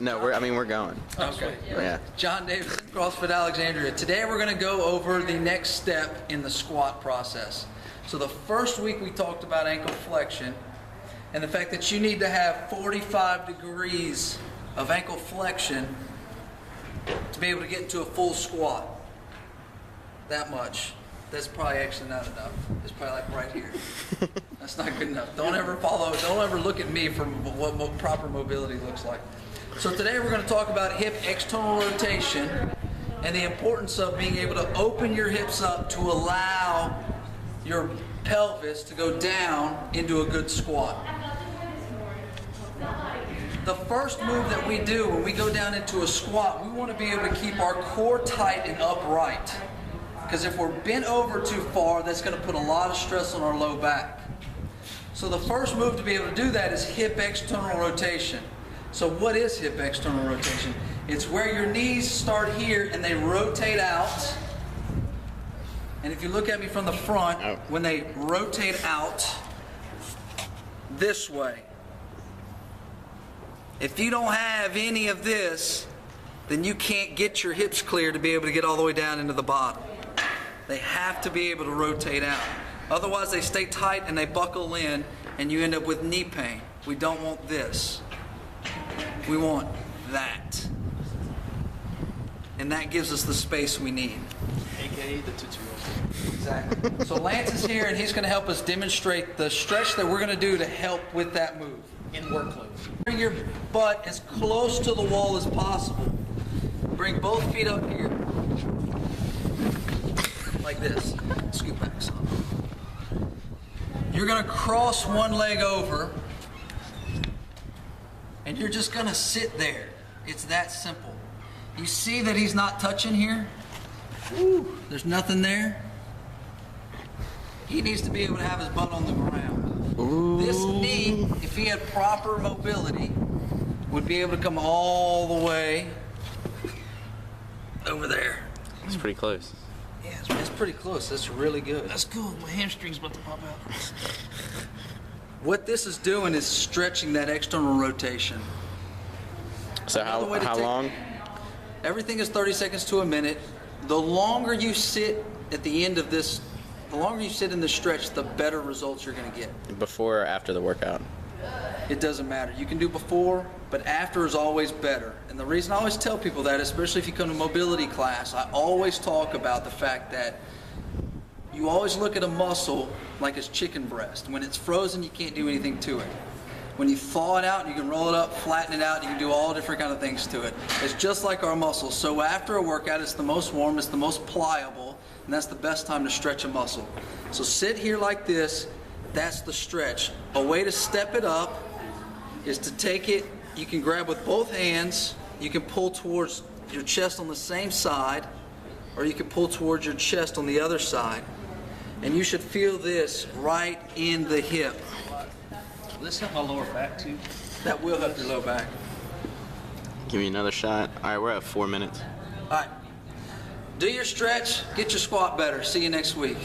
No, we're going. Okay. Yeah. John Davis, CrossFit Alexandria. Today we're going to go over the next step in the squat process. So the first week we talked about ankle flexion and the fact that you need to have 45 degrees of ankle flexion to be able to get into a full squat. That much. That's probably actually not enough. It's probably like right here. That's not good enough. Don't ever look at me for what proper mobility looks like. So today we're going to talk about hip external rotation and the importance of being able to open your hips up to allow your pelvis to go down into a good squat. The first move that we do when we go down into a squat, we want to be able to keep our core tight and upright. Because if we're bent over too far, that's going to put a lot of stress on our low back. So the first move to be able to do that is hip external rotation. So what is hip external rotation? It's where your knees start here and they rotate out. And if you look at me from the front, when they rotate out this way. If you don't have any of this, then you can't get your hips clear to be able to get all the way down into the bottom. They have to be able to rotate out. Otherwise they stay tight and they buckle in and you end up with knee pain. We don't want this. We want that. And that gives us the space we need. AKA the tutu. Exactly. So Lance is here and he's going to help us demonstrate the stretch that we're going to do to help with that move. In work clothes. Bring your butt as close to the wall as possible. Bring both feet up here. Like this. Scoot back some. You're going to cross one leg over and you're just going to sit there. It's that simple. You see that he's not touching here? Woo, there's nothing there. He needs to be able to have his butt on the ground. Ooh. This knee, if he had proper mobility, would be able to come all the way over there. It's pretty close. Yeah, it's pretty close. That's really good. That's cool. My hamstring's about to pop out. What this is doing is stretching that external rotation. So how long? Everything is 30 seconds to a minute. The longer you sit at the end of this, the longer you sit in the stretch, the better results you're going to get. Before or after the workout? It doesn't matter. You can do before, but after is always better. And the reason I always tell people that, especially if you come to mobility class, I always talk about the fact that you always look at a muscle like it's chicken breast. When it's frozen, you can't do anything to it. When you thaw it out, you can roll it up, flatten it out, you can do all different kind of things to it. It's just like our muscles. So after a workout, it's the most warm, it's the most pliable, and that's the best time to stretch a muscle. So sit here like this, that's the stretch. A way to step it up is to take it, you can grab with both hands, you can pull towards your chest on the same side, or you can pull towards your chest on the other side. And you should feel this right in the hip. Will this help my lower back too? That will help your low back. Give me another shot. All right, we're at 4 minutes. All right. Do your stretch, get your squat better. See you next week.